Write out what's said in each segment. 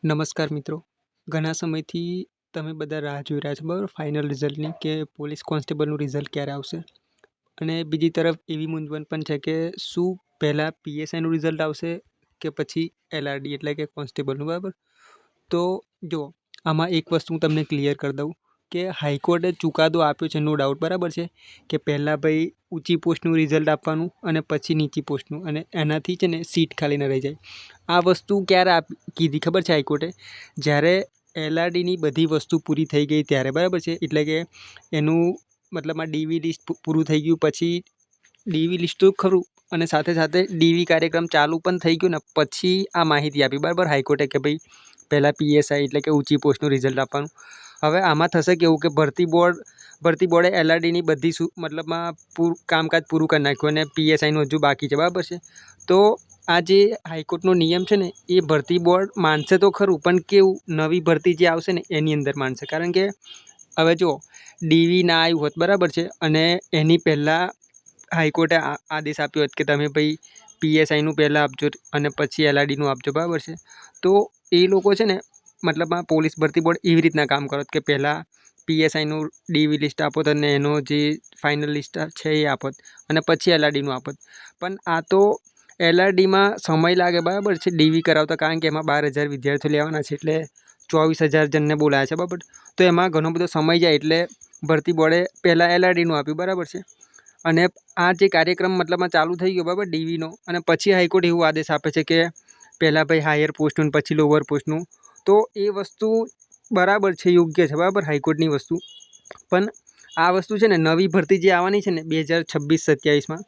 નમસ્કાર મિત્રો. ઘણા સમયથી તમે બધા રાહ જોઈ રહ્યા છો બરાબર ફાઇનલ રિઝલ્ટની કે પોલીસ કોન્સ્ટેબલનું રિઝલ્ટ ક્યારે આવશે. અને બીજી તરફ એવી મૂંઝવણ પણ છે કે શું પહેલાં પીએસઆઈનું રિઝલ્ટ આવશે કે પછી એલઆરડી એટલે કે કોન્સ્ટેબલનું, બરાબર. તો જો આમાં એક વસ્તુ હું તમને ક્લિયર કરી દઉં કે હાઈકોર્ટે ચુકાદો આપ્યો છે, નો ડાઉટ, બરાબર છે, કે પહેલાં ભાઈ ઊંચી પોસ્ટનું રિઝલ્ટ આપવાનું અને પછી નીચી પોસ્ટનું, અને એનાથી છે ને સીટ ખાલી ન રહી જાય. આ વસ્તુ ક્યારે કીધી ખબર છે હાઈકોર્ટે? જ્યારે એલઆરડીની બધી વસ્તુ પૂરી થઈ ગઈ ત્યારે, બરાબર છે. એટલે કે એનું મતલબમાં ડીવી લિસ્ટ પૂરું થઈ ગયું, પછી ડીવી લિસ્ટ તો ખરું અને સાથે સાથે ડીવી કાર્યક્રમ ચાલુ પણ થઈ ગયો ને પછી આ માહિતી આપી, બરાબર, હાઈકોર્ટે કે ભાઈ પહેલાં પીએસઆઈ એટલે કે ઊંચી પોસ્ટનું રિઝલ્ટ આપવાનું. હવે આમાં થશે કેવું કે ભરતી બોર્ડે એલઆરડીની બધી મતલબમાં કામકાજ પૂરું કરી નાખ્યું અને પીએસઆઈનું હજુ બાકી છે, બરાબર છે. તો આ જે હાઈકોર્ટનો નિયમ છે ને એ ભરતી બોર્ડ માનશે તો ખરું, પણ કેવું નવી ભરતી જે આવશે ને એની અંદર માનશે. કારણ કે હવે જો ડીવી ના આવ્યું હોત, બરાબર છે, અને એની પહેલાં હાઈકોર્ટે આદેશ આપ્યો હોત કે તમે ભાઈ પીએસઆઈનું પહેલાં આપજો અને પછી એલઆરડીનું આપજો, બરાબર છે. તો એ લોકો છે ને મતલબમાં પોલીસ ભરતી બોર્ડ એવી રીતના કામ કરત કે પહેલાં પીએસઆઈનું ડીવી લિસ્ટ આપોત અને એનો જે ફાઇનલ લિસ્ટ છે એ આપોત અને પછી એલઆરડીનું આપોત. પણ આ તો એલઆરડીમાં સમય લાગે, બરાબર છે, ડીવી કરાવતા, કારણ કે એમાં 12,000 વિદ્યાર્થીઓ લેવાના છે એટલે 24,000 જણને બોલાયા છે, બરાબર. તો એમાં ઘણો બધો સમય જાય એટલે ભરતી બોર્ડે પહેલાં એલઆરડીનું આપ્યું, બરાબર છે. અને આ જે કાર્યક્રમ મતલબમાં ચાલુ થઈ ગયો, બરાબર, ડીવીનો, અને પછી હાઈકોર્ટ એવું આદેશ આપે છે કે પહેલાં ભાઈ હાયર પોસ્ટનું પછી લોઅર પોસ્ટનું. તો એ વસ્તુ બરાબર છે, યોગ્ય છે, બરાબર, હાઈકોર્ટની વસ્તુ. પણ આ વસ્તુ છે ને નવી ભરતી જે આવવાની છે ને 2026-27માં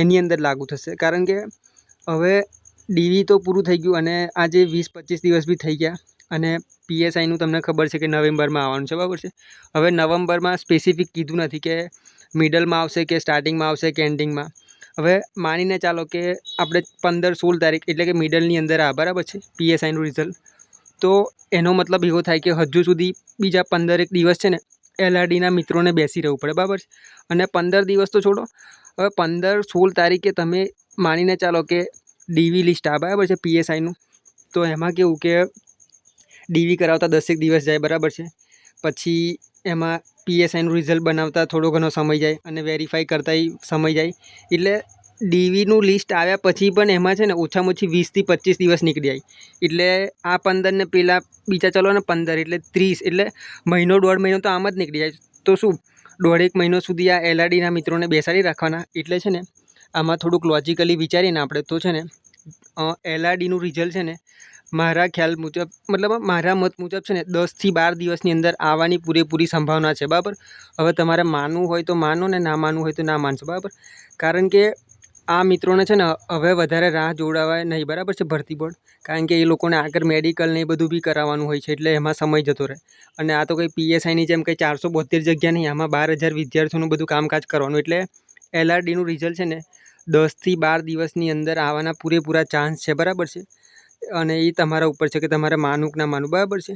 એની અંદર લાગુ થશે. કારણ કે હવે ડીવી તો પૂરું થઈ ગયું અને આજે 20-25 દિવસ બી થઈ ગયા અને પીએસઆઈનું તમને ખબર છે કે નવેમ્બરમાં આવવાનું છે, બરાબર છે. હવે નવેમ્બરમાં સ્પેસિફિક કીધું નથી કે મિડલમાં આવશે કે સ્ટાર્ટિંગમાં આવશે કે એન્ડિંગમાં. હવે માનીને ચાલો કે આપણે 15-16 તારીખ એટલે કે મિડલની અંદર આ, બરાબર છે, પીએસઆઈનું રિઝલ્ટ. તો એનો મતલબ એવો થાય કે હજુ સુધી બીજા 15 દિવસ છે ને એલઆરડીના મિત્રોને બેસી રહેવું પડે, બરાબર છે. અને 15 દિવસ તો છોડો, હવે 15-16 તારીખે તમે માનીને ચાલો કે ડીવી લિસ્ટ આ, બરાબર છે, પીએસઆઈનું. તો એમાં કેવું કે ડીવી કરાવતા 10 દિવસ જાય, બરાબર છે. પછી એમાં પીએસઆઈનું રિઝલ્ટ બનાવતા થોડો ઘણો સમય જાય અને વેરીફાઈ કરતાંય સમય જાય. એટલે ડીવીનું લિસ્ટ આવ્યા પછી પણ એમાં છે ને ઓછામાં ઓછી 20-25 દિવસ નીકળી જાય. એટલે આ 15 ને પેલા બીજા ચલો ને 15 એટલે 30, એટલે મહિનો 1.5 મહિનો તો આમ જ નીકળી જાય. તો શું 1.5 મહિનો સુધી આ એલઆરડીના મિત્રોને બેસાડી રાખવાના? એટલે છે ને આમાં થોડુંક લોજિકલી વિચારીને આપણે તો છે ને એલઆરડીનું રિઝલ્ટ છે ને મારા ખ્યાલ મુજબ, મતલબ મારા મત મુજબ છે ને 10થી 12 દિવસની અંદર આવવાની પૂરેપૂરી સંભાવના છે, બરાબર. હવે તમારે માનવું હોય તો માનો ને ના માનવું હોય તો ના માનશો, બરાબર. કારણ કે આ મિત્રોને છે ને હવે વધારે રાહ જોડાવાય નહીં, બરાબર છે, ભરતી બોર્ડ. કારણ કે એ લોકોને આગળ મેડિકલ ને એ બધું બી કરાવવાનું હોય છે એટલે એમાં સમય જતો રહે. અને આ તો કંઈ પીએસઆઈની જેમ કંઈ 472 જગ્યા નહીં, આમાં 12,000 વિદ્યાર્થીઓનું બધું કામકાજ કરવાનું. એટલે એલઆરડીનું રિઝલ્ટ છે ને 10થી 12 દિવસની અંદર આવવાના પૂરેપૂરા ચાન્સ છે, બરાબર છે. અને એ તમારા ઉપર છે કે તમારે માનવું કે ના માનવું, બરાબર છે.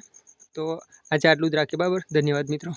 તો આજે આટલું જ રાખીએ, બરાબર. ધન્યવાદ મિત્રો.